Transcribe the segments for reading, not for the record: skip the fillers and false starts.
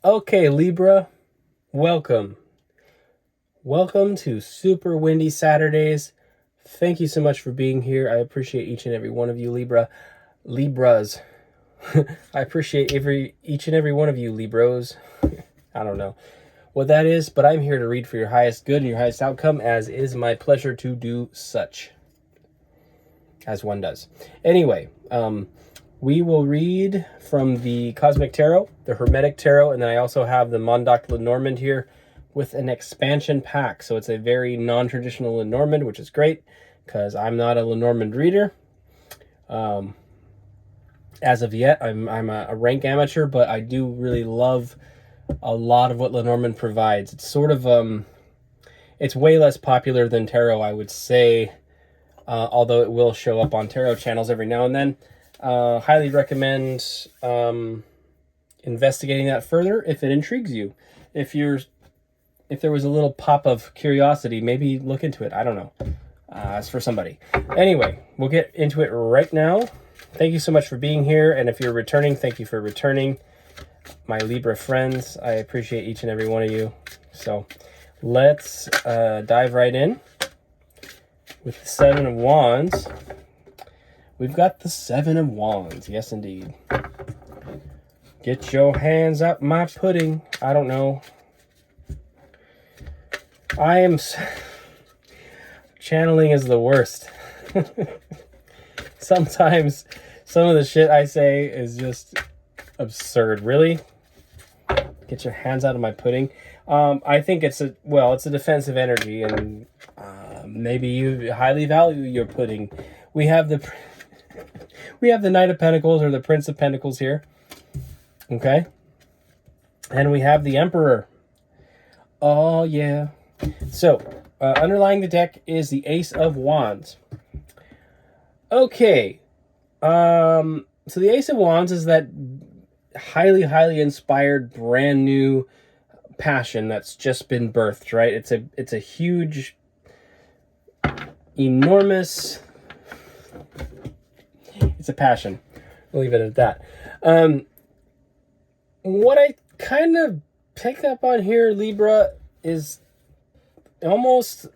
Okay, Libra, welcome. Welcome to Super Windy Saturdays. Thank you so much for being here. I appreciate each and every one of you, Libras. I appreciate each and every one of you, Libros. I don't know what that is, but I'm here to read for your highest good and your highest outcome, as is my pleasure to do such, as one does. Anyway, we will read from the Cosmic Tarot, the Hermetic Tarot, and then I also have the Mondac Lenormand here with an expansion pack. So it's a very non-traditional Lenormand, which is great because I'm not a Lenormand reader. As of yet, I'm a rank amateur, but I do really love a lot of what Lenormand provides. It's sort of, it's way less popular than tarot, I would say, although it will show up on tarot channels every now and then. Highly recommend investigating that further if it intrigues you. If there was a little pop of curiosity, maybe look into it. I don't know. It's for somebody. Anyway, we'll get into it right now. Thank you so much for being here, and if you're returning, thank you for returning. My Libra friends, I appreciate each and every one of you. So let's dive right in with the Seven of Wands. We've got the Seven of Wands. Yes, indeed. Get your hands up my pudding. I don't know. Channeling is the worst. Sometimes some of the shit I say is just absurd. Really? Get your hands out of my pudding. I think it's a defensive energy, and maybe you highly value your pudding. We have the Knight of Pentacles, or the Prince of Pentacles here. Okay? And we have the Emperor. Oh, yeah. So, underlying the deck is the Ace of Wands. Okay. So the Ace of Wands is that highly, highly inspired, brand new passion that's just been birthed, right? It's a huge, enormous... It's a passion. We'll leave it at that. What I kind of pick up on here, Libra, is almost...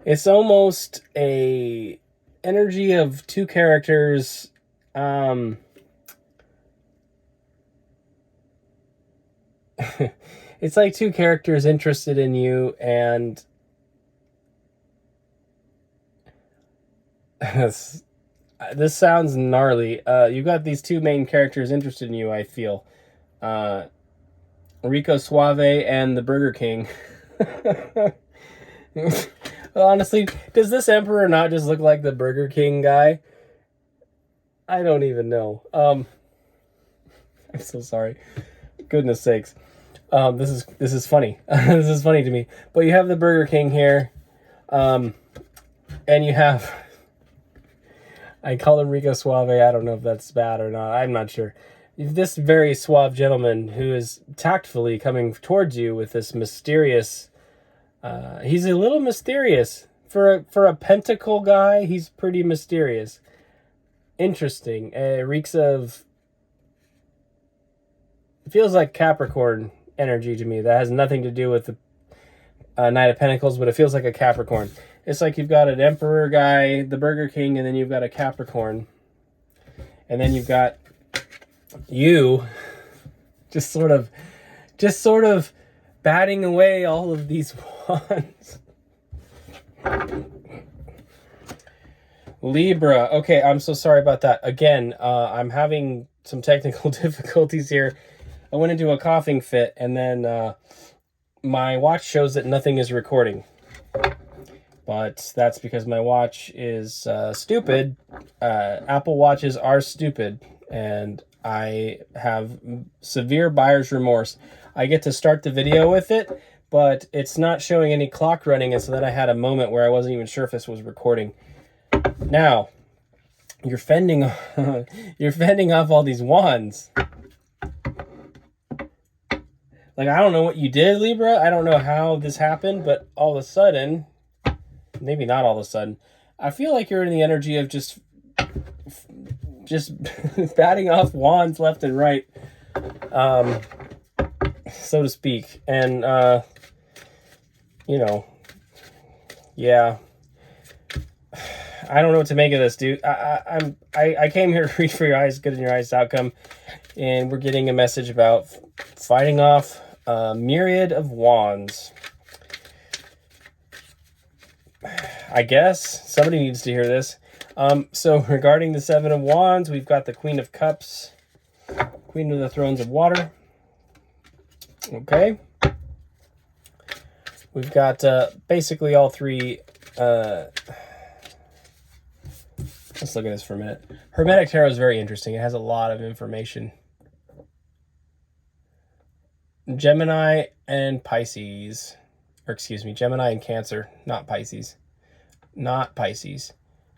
It's almost a energy of two characters. It's like two characters interested in you, and this sounds gnarly. You've got these two main characters interested in you, I feel. Rico Suave and the Burger King. Honestly, does this Emperor not just look like the Burger King guy? I don't even know. I'm so sorry. Goodness sakes. This is funny. This is funny to me. But you have the Burger King here. And you have... I call him Rico Suave. I don't know if that's bad or not. I'm not sure. This very suave gentleman who is tactfully coming towards you with this mysterious... he's a little mysterious. For a pentacle guy, he's pretty mysterious. Interesting. Reeks of... It feels like Capricorn energy to me. That has nothing to do with the Knight of Pentacles, but it feels like a Capricorn. It's like you've got an Emperor guy, the Burger King, and then you've got a Capricorn. And then you've got you just sort of batting away all of these wands. Libra. Okay, I'm so sorry about that. Again, I'm having some technical difficulties here. I went into a coughing fit, and then my watch shows that nothing is recording. But that's because my watch is stupid. Apple Watches are stupid, and I have severe buyer's remorse. I get to start the video with it, but it's not showing any clock running, and so then I had a moment where I wasn't even sure if this was recording. Now, you're fending off all these wands. Like, I don't know what you did, Libra. I don't know how this happened, but all of a sudden, maybe not all of a sudden, I feel like you're in the energy of just just batting off wands left and right, so to speak. And, you know, yeah. I don't know what to make of this, dude. I came here to read for your eyes, good in your eyes outcome, and we're getting a message about fighting off a myriad of wands. I guess somebody needs to hear this. So regarding the Seven of Wands, we've got the Queen of Cups, Queen of the Thrones of Water. Okay. We've got basically all three. Let's look at this for a minute. Hermetic Tarot is very interesting. It has a lot of information. Gemini and Pisces. Or excuse me, Gemini and Cancer, not Pisces. Not Pisces.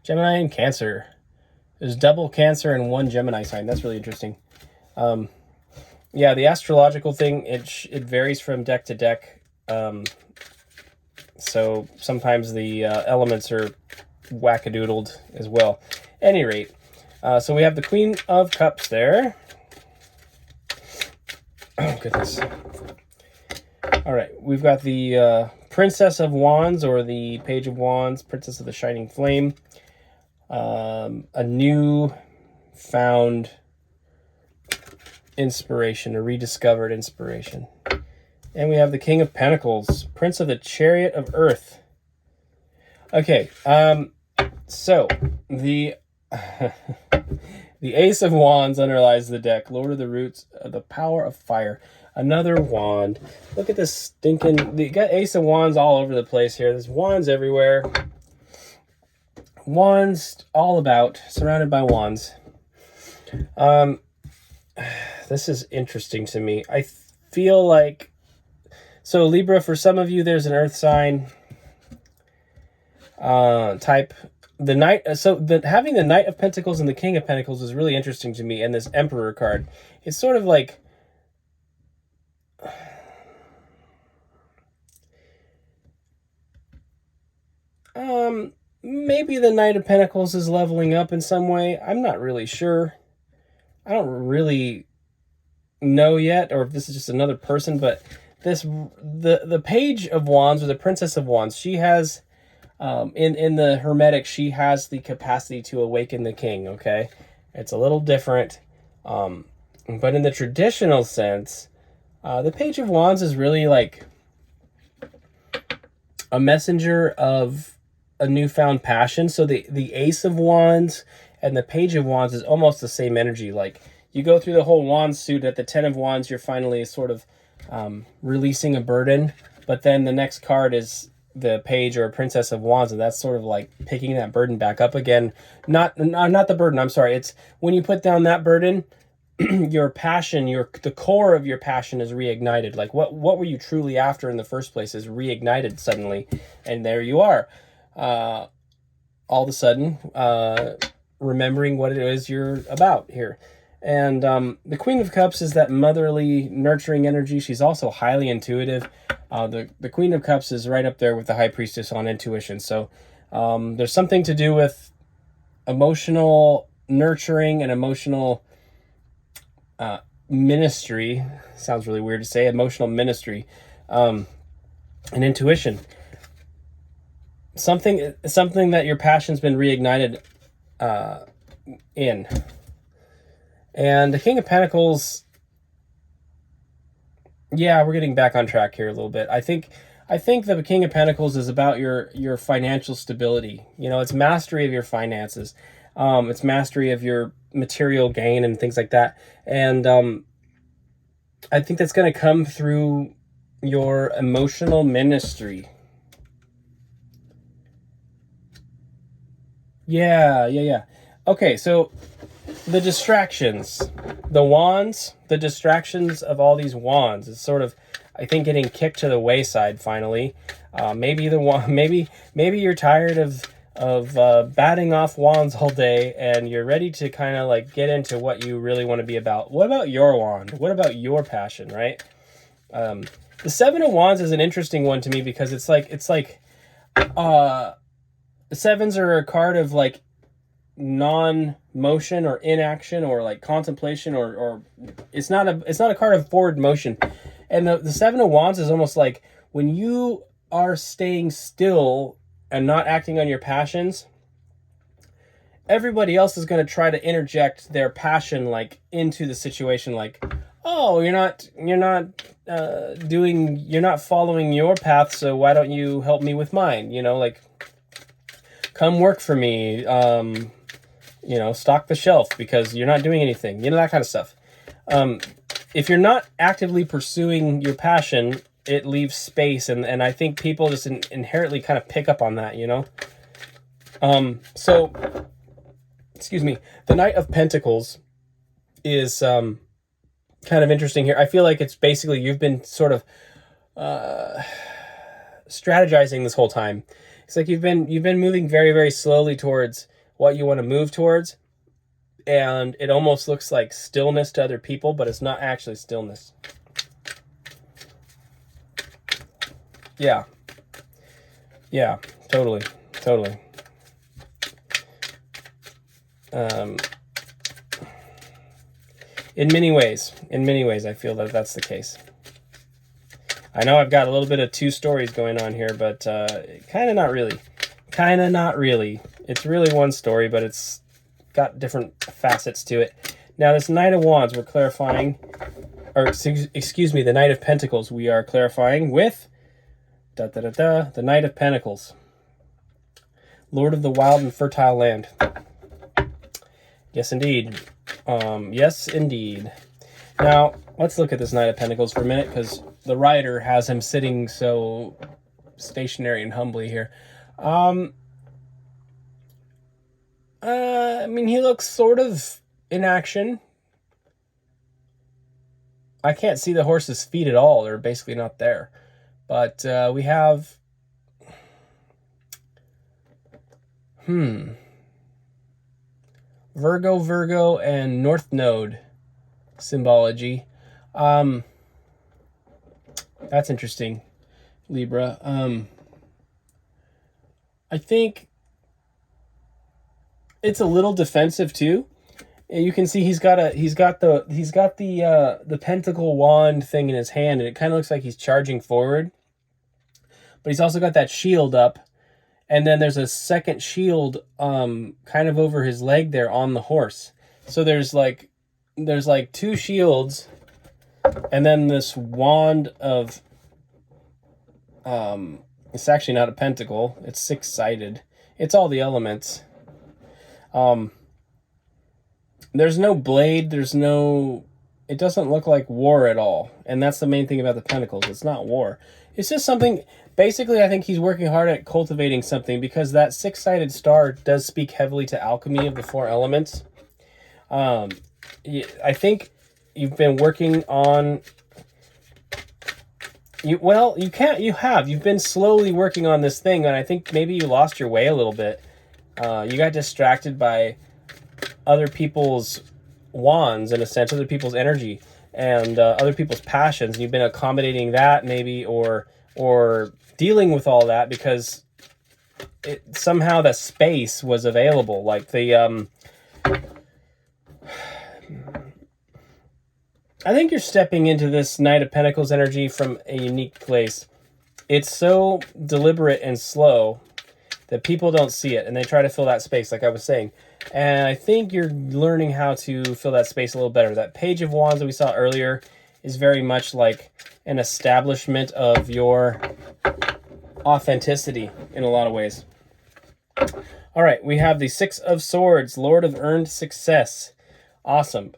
Gemini and Cancer. There's double Cancer and one Gemini sign. That's really interesting. Yeah, the astrological thing, it varies from deck to deck. So sometimes the elements are wackadoodled as well. At any rate, so we have the Queen of Cups there. Oh, goodness. All right, we've got the Princess of Wands, or the Page of Wands, Princess of the Shining Flame. A new found inspiration, a rediscovered inspiration. And we have the King of Pentacles, Prince of the Chariot of Earth. Okay, so the the Ace of Wands underlies the deck, Lord of the Roots, the Power of Fire. Another wand. Look at this stinking... You got Ace of Wands all over the place here. There's wands everywhere. Wands all about, surrounded by wands. This is interesting to me. I feel like... So Libra, for some of you, there's an earth sign type. The Knight... So having the Knight of Pentacles and the King of Pentacles is really interesting to me, and this Emperor card. It's sort of like... Maybe the Knight of Pentacles is leveling up in some way. I'm not really sure. I don't really know yet, or if this is just another person, but the Page of Wands, or the Princess of Wands, she has in the Hermetic, she has the capacity to awaken the king. Okay, it's a little different, but in the traditional sense, the Page of Wands is really like a messenger of a newfound passion. So the Ace of Wands and the Page of Wands is almost the same energy. Like, you go through the whole wand suit. At the Ten of Wands, you're finally sort of releasing a burden, but then the next card is the Page or Princess of Wands, and that's sort of like picking that burden back up again. Not the burden, I'm sorry. It's when you put down that burden, your passion, the core of your passion is reignited. Like, what were you truly after in the first place is reignited suddenly, and there you are. All of a sudden, remembering what it is you're about here. And the Queen of Cups is that motherly, nurturing energy. She's also highly intuitive. The Queen of Cups is right up there with the High Priestess on intuition. So there's something to do with emotional nurturing and emotional ministry. Sounds really weird to say. Emotional ministry and intuition. Something that your passion's been reignited in. And the King of Pentacles, yeah, we're getting back on track here a little bit. I think the King of Pentacles is about your financial stability. You know, it's mastery of your finances. It's mastery of your material gain and things like that. And I think that's going to come through your emotional ministry. Yeah. Okay, so the distractions, the wands, the distractions of all these wands is sort of, I think, getting kicked to the wayside finally. Maybe you're tired of batting off wands all day, and you're ready to kind of like get into what you really want to be about. What about your wand? What about your passion, right? The Seven of Wands is an interesting one to me because it's like sevens are a card of like non-material motion or inaction or like contemplation, or it's not a card of forward motion. And the Seven of Wands is almost like when you are staying still and not acting on your passions, everybody else is going to try to interject their passion like into the situation, like, oh, you're not following your path, so why don't you help me with mine? You know, like, come work for me, you know, stock the shelf because you're not doing anything, you know, that kind of stuff. If you're not actively pursuing your passion, it leaves space, and I think people just inherently kind of pick up on that, you know. So, excuse me, the Knight of Pentacles is kind of interesting here. I feel like it's basically you've been sort of strategizing this whole time. It's like you've been moving very, very slowly towards what you want to move towards, and it almost looks like stillness to other people, but it's not actually stillness. Yeah, totally. In many ways, I feel that that's the case. I know I've got a little bit of two stories going on here, but kind of not really. It's really one story, but it's got different facets to it. Now, this Knight of Wands, we're clarifying, or excuse me, the Knight of Pentacles, we are clarifying with the Knight of Pentacles, Lord of the wild and fertile land. Yes, indeed. Yes, indeed. Now, let's look at this Knight of Pentacles for a minute, because the writer has him sitting so stationary and humbly here. I mean, he looks sort of in action. I can't see the horse's feet at all. They're basically not there. But we have... Virgo, and North Node symbology. That's interesting, Libra. I think it's a little defensive too. And you can see he's got the pentacle wand thing in his hand, and it kind of looks like he's charging forward. But he's also got that shield up, and then there's a second shield kind of over his leg there on the horse. So there's like two shields, and then this wand of it's actually not a pentacle, it's six-sided. It's all the elements. There's no blade, it doesn't look like war at all. And that's the main thing about the Pentacles. It's not war. It's just something, basically I think he's working hard at cultivating something, because that six-sided star does speak heavily to alchemy of the four elements. I think you've been working on... You've been slowly working on this thing, and I think maybe you lost your way a little bit. You got distracted by other people's wands, in a sense, other people's energy, and other people's passions, and you've been accommodating that maybe, or dealing with all that because somehow the space was available. Like I think you're stepping into this Knight of Pentacles energy from a unique place. It's so deliberate and slow that people don't see it, and they try to fill that space, like I was saying. And I think you're learning how to fill that space a little better. That Page of Wands that we saw earlier is very much like an establishment of your authenticity in a lot of ways. All right, we have the Six of Swords, Lord of Earned Success. Awesome.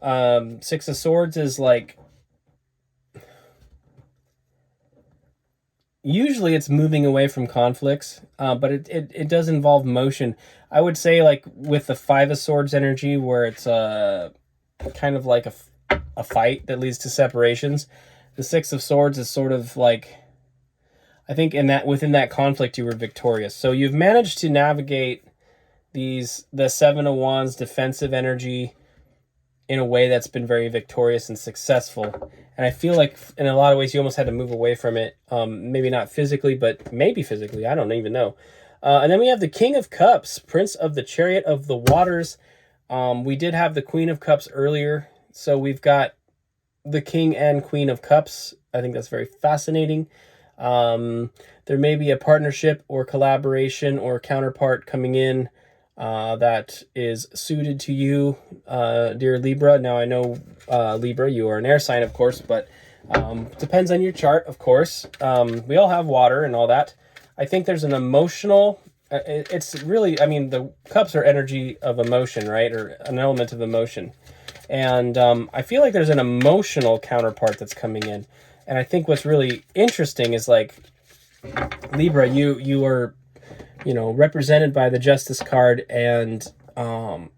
Six of Swords is like... Usually it's moving away from conflicts, but it does involve motion. I would say, like with the Five of Swords energy, where it's kind of like a fight that leads to separations. The Six of Swords is sort of like, I think within that conflict you were victorious. So you've managed to navigate the Seven of Wands defensive energy in a way that's been very victorious and successful. And I feel like in a lot of ways you almost had to move away from it. Maybe not physically, but maybe physically. I don't even know. And then we have the King of Cups, Prince of the Chariot of the Waters. We did have the Queen of Cups earlier, so we've got the King and Queen of Cups. I think that's very fascinating. There may be a partnership or collaboration or counterpart coming in that is suited to you, dear Libra. Now, I know, Libra, you are an air sign, of course, but depends on your chart, of course. We all have water and all that. I think there's an emotional... it's really, I mean, the cups are energy of emotion, right? Or an element of emotion. And I feel like there's an emotional counterpart that's coming in. And I think what's really interesting is, like, Libra, you are, you know, represented by the Justice card, and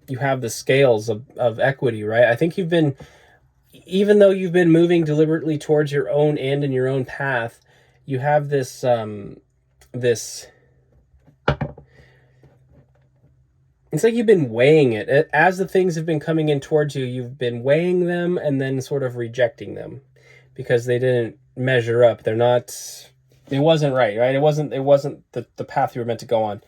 you have the scales of equity, right? I think you've been, even though you've been moving deliberately towards your own end and your own path, you have this, this... It's like you've been weighing it. As the things have been coming in towards you, you've been weighing them and then sort of rejecting them because they didn't measure up. They're not, it wasn't right? It wasn't the path you were meant to go on.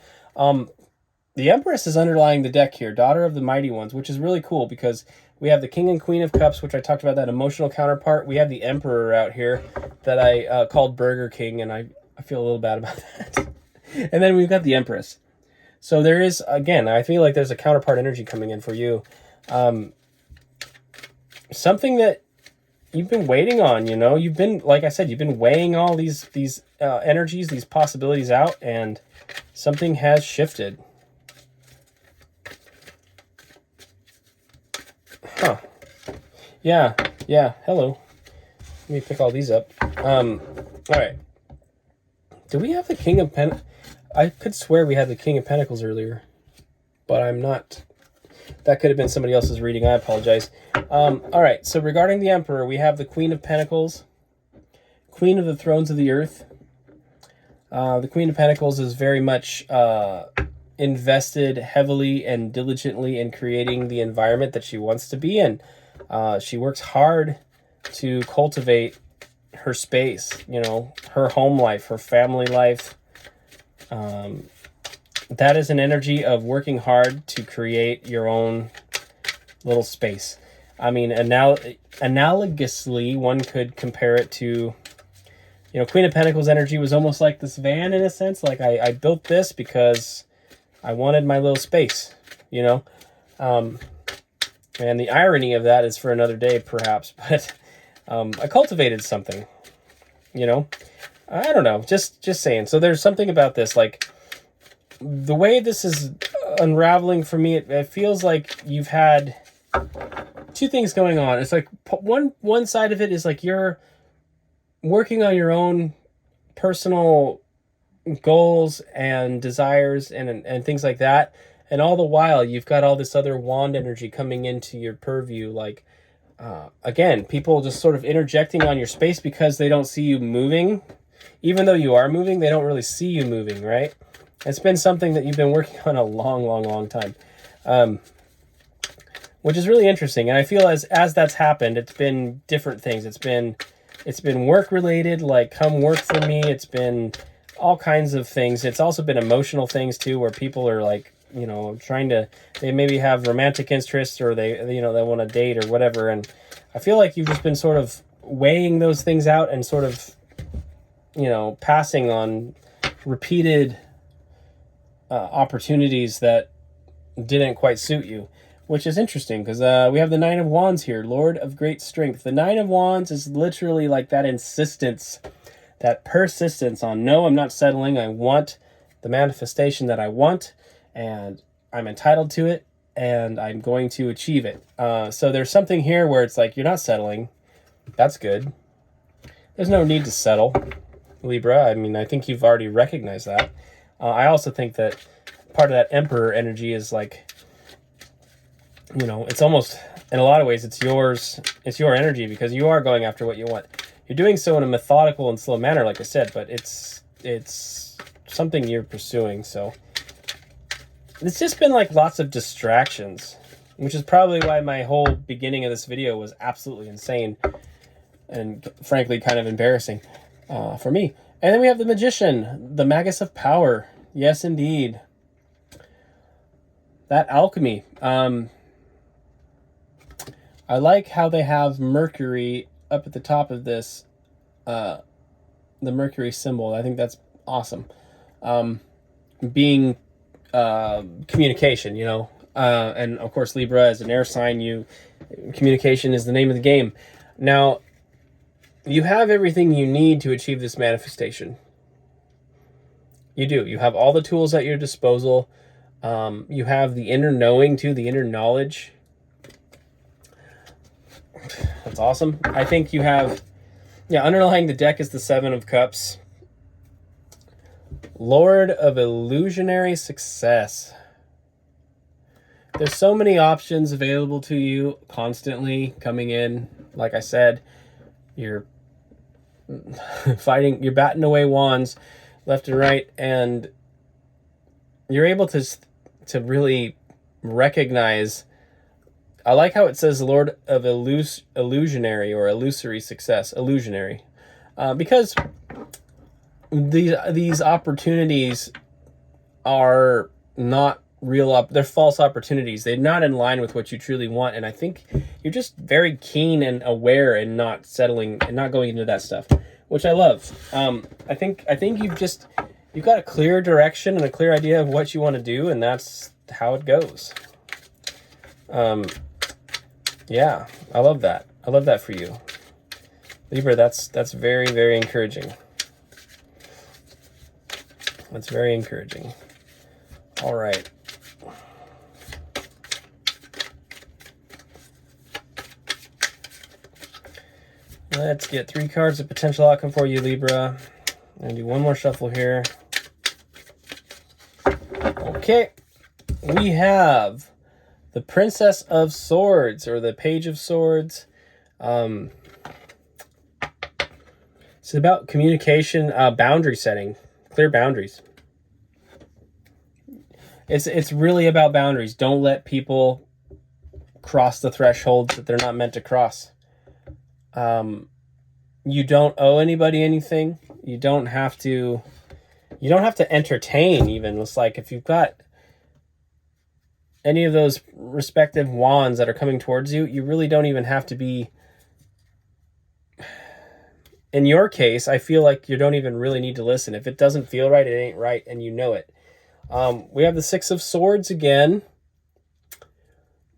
The Empress is underlying the deck here, Daughter of the Mighty Ones, which is really cool because we have the King and Queen of Cups, which I talked about, that emotional counterpart. We have the Emperor out here that I called Burger King, and I feel a little bad about that. And then we've got the Empress. So there is, again, I feel like there's a counterpart energy coming in for you. Something that you've been waiting on, you know. You've been, like I said, you've been weighing all these energies, these possibilities out, and something has shifted. Huh. Yeah, hello. Let me pick all these up. All right. Do we have the King of Pentacles? I could swear we had the King of Pentacles earlier, but I'm not. That could have been somebody else's reading. I apologize. All right, so regarding the Emperor, we have the Queen of Pentacles, Queen of the Thrones of the Earth. The Queen of Pentacles is very much invested heavily and diligently in creating the environment that she wants to be in. She works hard to cultivate her space, you know, her home life, her family life. That is an energy of working hard to create your own little space. I mean, analogously, one could compare it to, you know, Queen of Pentacles energy was almost like this van in a sense. Like I built this because I wanted my little space, you know. And the irony of that is for another day, perhaps. But I cultivated something, you know. I don't know, just saying. So there's something about this, like, the way this is unraveling for me, it feels like you've had two things going on. It's like one side of it is like you're working on your own personal goals and desires and things like that. And all the while, you've got all this other wand energy coming into your purview. Like, again, people just sort of interjecting on your space because they don't see you moving. Even though you are moving, they don't really see you moving, right? It's been something that you've been working on a long time, which is really interesting. And I feel as that's happened, it's been different things. It's been work related, like come work for me. It's been all kinds of things. It's also been emotional things too, where people are like, you know, they maybe have romantic interests, or they, you know, they want to date or whatever. And I feel like you've just been sort of weighing those things out and sort of, you know, passing on repeated opportunities that didn't quite suit you, which is interesting because we have the Nine of Wands here, Lord of Great Strength. The Nine of Wands is literally like that insistence, that persistence on, no, I'm not settling. I want the manifestation that I want, and I'm entitled to it, and I'm going to achieve it. So there's something here where it's like, you're not settling. That's good. There's no need to settle, Libra. I mean, I think you've already recognized that. I also think that part of that Emperor energy is like, you know, it's almost, in a lot of ways, it's yours. It's your energy because you are going after what you want. You're doing so in a methodical and slow manner, like I said, but it's something you're pursuing. So it's just been like lots of distractions, which is probably why my whole beginning of this video was absolutely insane and frankly kind of embarrassing for me. And then we have the Magician, the Magus of Power. Yes, indeed. That alchemy. I like how they have Mercury up at the top of this, the Mercury symbol. I think that's awesome. Being communication, you know, and of course Libra as an air sign, communication is the name of the game. Now, you have everything you need to achieve this manifestation. You do. You have all the tools at your disposal. You have the inner knowing too, the inner knowledge. That's awesome. I think you have, underlying the deck is the Seven of Cups. Lord of Illusionary Success. There's so many options available to you constantly coming in. Like I said, you're fighting, you're batting away wands left and right, and you're able to really recognize. I like how it says Lord of Illusionary or Illusory Success. Illusionary. Because these opportunities are not real they're false opportunities. They're not in line with what you truly want, and I think you're just very keen and aware and not settling and not going into that stuff, which I love. I think you've got a clear direction and a clear idea of what you want to do, and that's how it goes. Yeah, I love that. I love that for you, Libra. That's very, very encouraging. That's very encouraging. All right. Let's get 3 cards of potential outcome for you, Libra. And do one more shuffle here. Okay. We have the Princess of Swords, or the Page of Swords. It's about communication, boundary setting, clear boundaries. It's really about boundaries. Don't let people cross the thresholds that they're not meant to cross. You don't owe anybody anything. You don't have to entertain even. It's like if you've got any of those respective wands that are coming towards you, you really don't even have to be. In your case, I feel like you don't even really need to listen. If it doesn't feel right, it ain't right, and you know it. We have the Six of Swords again.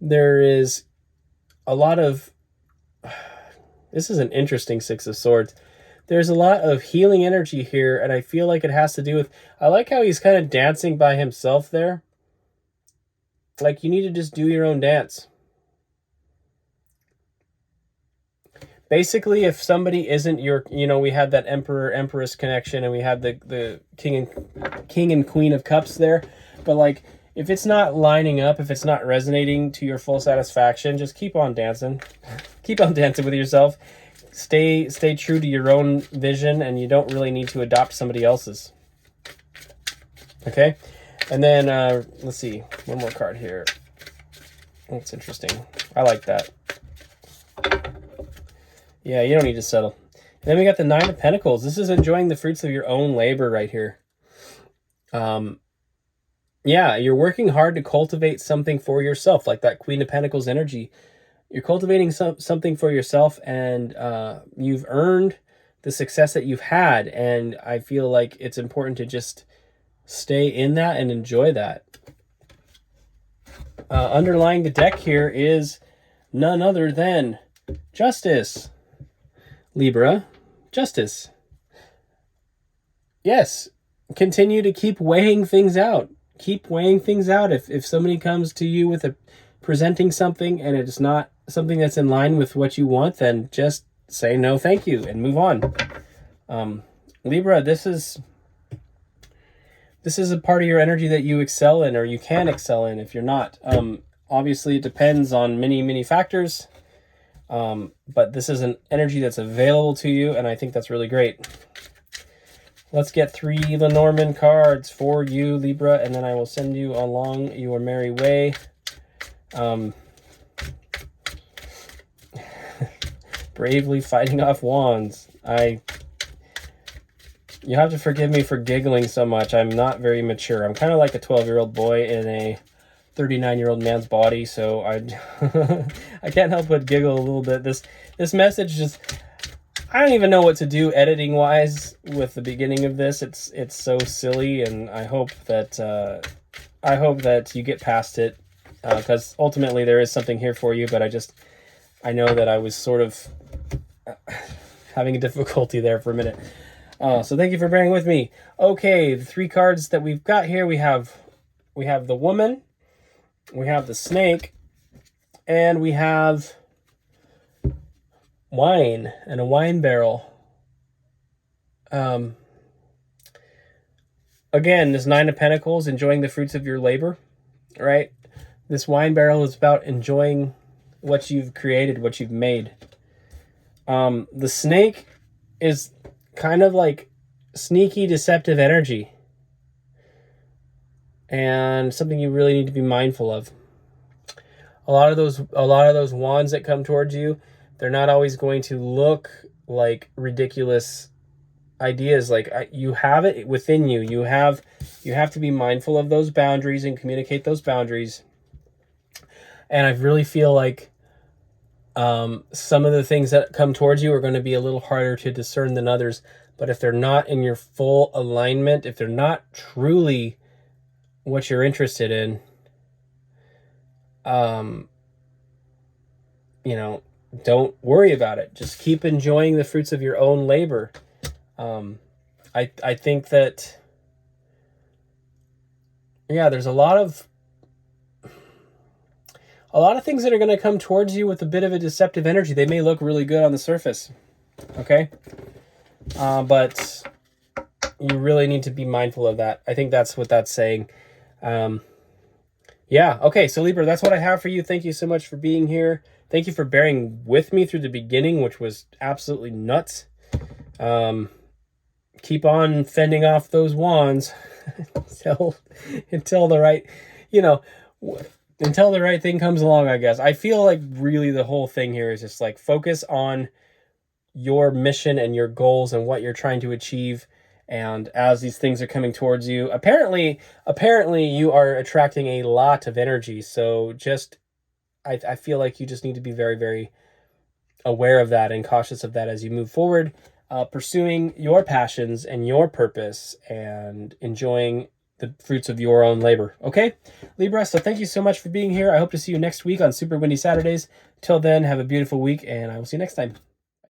There is a lot of... This is an interesting Six of Swords. There's a lot of healing energy here, and I feel like it has to do with... I like how he's kind of dancing by himself there. Like, you need to just do your own dance. Basically, if somebody isn't your... we had that Emperor-Empress connection, and we had the King and Queen of Cups there. But, like, if it's not lining up, if it's not resonating to your full satisfaction, just keep on dancing. Keep on dancing with yourself. Stay true to your own vision, and you don't really need to adopt somebody else's. Okay? And then, let's see. One more card here. That's interesting. I like that. Yeah, you don't need to settle. And then we got the Nine of Pentacles. This is enjoying the fruits of your own labor right here. Yeah, you're working hard to cultivate something for yourself, like that Queen of Pentacles energy. You're cultivating something for yourself, and you've earned the success that you've had, and I feel like it's important to just stay in that and enjoy that. Underlying the deck here is none other than Justice. Libra, Justice. Yes, continue to keep weighing things out. Keep weighing things out. If somebody comes to you with presenting something and it's not something that's in line with what you want, then just say no thank you and move on. Libra, this is a part of your energy that you excel in, or you can excel in if you're not. Obviously, it depends on many, many factors. But this is an energy that's available to you, and I think that's really great. Let's get 3 Lenormand cards for you, Libra, and then I will send you along your merry way. Bravely fighting off wands. You have to forgive me for giggling so much. I'm not very mature. I'm kind of like a 12-year-old boy in a 39-year-old man's body, so I I can't help but giggle a little bit. This message just, I don't even know what to do editing wise with the beginning of this. It's so silly, and I hope that you get past it, because ultimately there is something here for you. But I know that I was sort of having a difficulty there for a minute. So thank you for bearing with me. Okay, the 3 cards that we've got here, we have the woman, we have the snake, and we have wine and a wine barrel. Again, this 9 of Pentacles, enjoying the fruits of your labor, right? This wine barrel is about enjoying what you've created, what you've made. The snake is kind of like sneaky, deceptive energy, and something you really need to be mindful of. A lot of those wands that come towards you, they're not always going to look like ridiculous ideas. Like, you have it within you. You have to be mindful of those boundaries and communicate those boundaries. And I really feel like some of the things that come towards you are going to be a little harder to discern than others. But if they're not in your full alignment, if they're not truly what you're interested in, don't worry about it. Just keep enjoying the fruits of your own labor. I think that, yeah, there's a lot of things that are going to come towards you with a bit of a deceptive energy. They may look really good on the surface, okay? But you really need to be mindful of that. I think that's what that's saying. Yeah, okay, so Libra, that's what I have for you. Thank you so much for being here. Thank you for bearing with me through the beginning, which was absolutely nuts. Keep on fending off those wands until the right, until the right thing comes along, I guess. I feel like really the whole thing here is just like focus on your mission and your goals and what you're trying to achieve. And as these things are coming towards you, apparently you are attracting a lot of energy. So I feel like you just need to be very, very aware of that and cautious of that as you move forward, pursuing your passions and your purpose and enjoying the fruits of your own labor. Okay, Libra, so thank you so much for being here. I hope to see you next week on Super Windy Saturdays. Till then, have a beautiful week, and I will see you next time.